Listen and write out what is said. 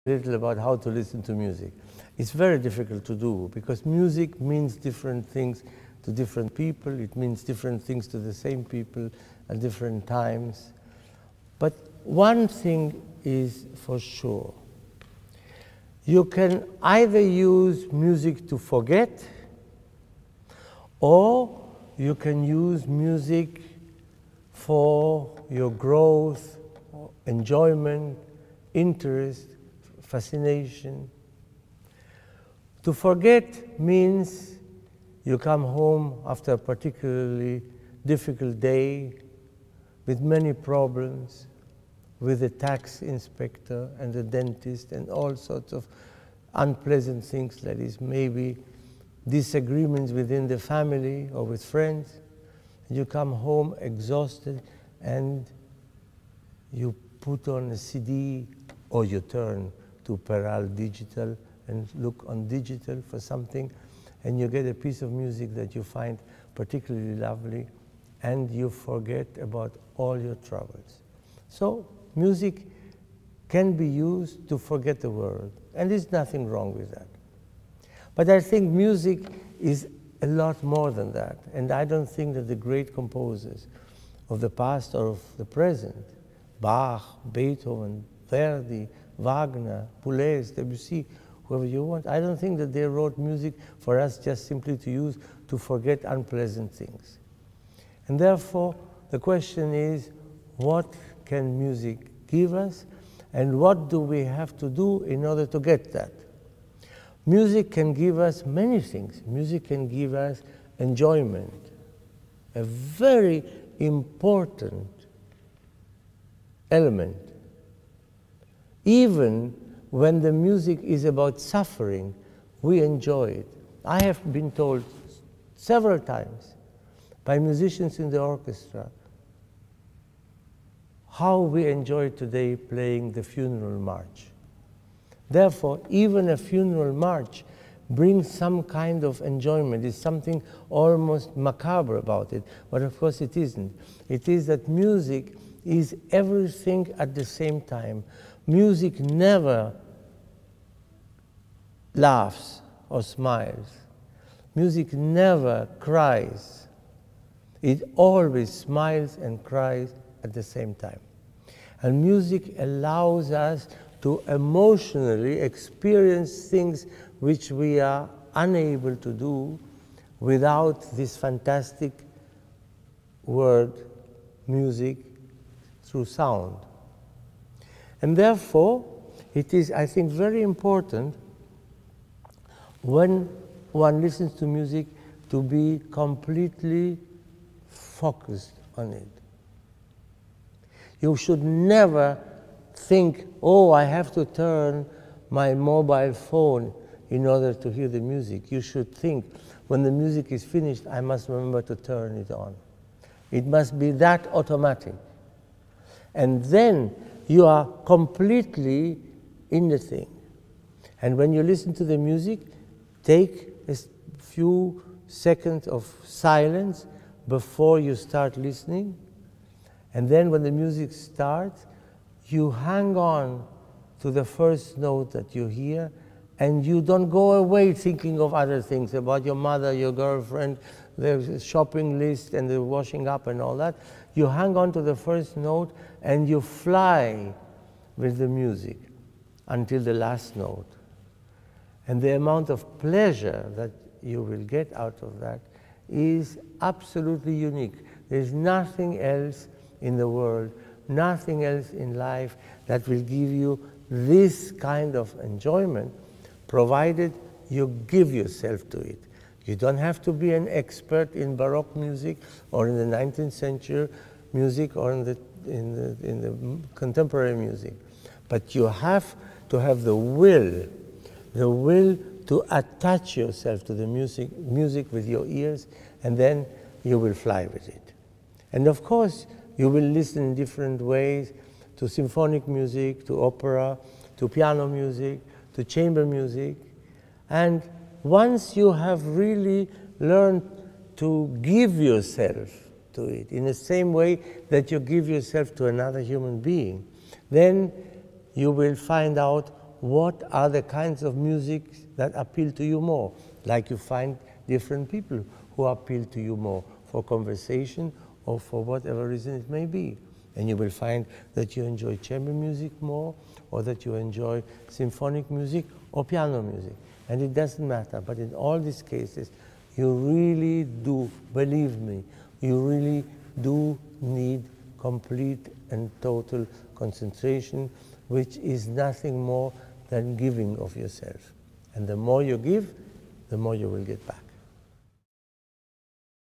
a little about how to listen to music. It's very difficult to do because music means different things to different people. It means different things to the same people at different times. But one thing is for sure. You can either use music to forget, or you can use music for your growth, enjoyment, interest, fascination. To forget means you come home after a particularly difficult day with many problems, with the tax inspector and the dentist and all sorts of unpleasant things, that is maybe disagreements within the family or with friends. You come home exhausted and you put on a CD or you turn to Peral Digital and look on digital for something, and you get a piece of music that you find particularly lovely, and you forget about all your troubles. So music can be used to forget the world, and there's nothing wrong with that. But I think music is a lot more than that, and I don't think that the great composers of the past or of the present, Bach, Beethoven, Verdi, Wagner, Boulez, Debussy, whoever you want, I don't think that they wrote music for us just simply to use to forget unpleasant things. And therefore, the question is, what can music give us, and what do we have to do in order to get that? Music can give us many things. Music can give us enjoyment, a very important element. Even when the music is about suffering, we enjoy it. I have been told several times by musicians in the orchestra how we enjoy today playing the funeral march. Therefore, even a funeral march brings some kind of enjoyment. There's something almost macabre about it, but of course it isn't. It is that music is everything at the same time. Music never laughs or smiles. Music never cries. It always smiles and cries at the same time. And music allows us to emotionally experience things which we are unable to do without this fantastic word, music, through sound. And therefore, it is, I think, very important when one listens to music to be completely focused on it. You should never think, oh, I have to turn my mobile phone in order to hear the music. You should think, when the music is finished, I must remember to turn it on. It must be that automatic. And then you are completely in the thing. And when you listen to the music, take a few seconds of silence before you start listening. And then when the music starts, you hang on to the first note that you hear, and you don't go away thinking of other things, about your mother, your girlfriend, the shopping list, and the washing up and all that. You hang on to the first note, and you fly with the music until the last note. And the amount of pleasure that you will get out of that is absolutely unique. There's nothing else in the world, nothing else in life that will give you this kind of enjoyment, provided you give yourself to it. You don't have to be an expert in Baroque music or in the 19th century music or in the contemporary music. But you have to have the will to attach yourself to the music with your ears, and then you will fly with it. And of course, you will listen in different ways to symphonic music, to opera, to piano music, to chamber music. And once you have really learned to give yourself to it in the same way that you give yourself to another human being, then you will find out what are the kinds of music that appeal to you more. Like you find different people who appeal to you more for conversation or for whatever reason it may be. And you will find that you enjoy chamber music more, or that you enjoy symphonic music or piano music. And it doesn't matter, but in all these cases, you really do, believe me, you really do need complete and total concentration, which is nothing more than giving of yourself. And the more you give, the more you will get back.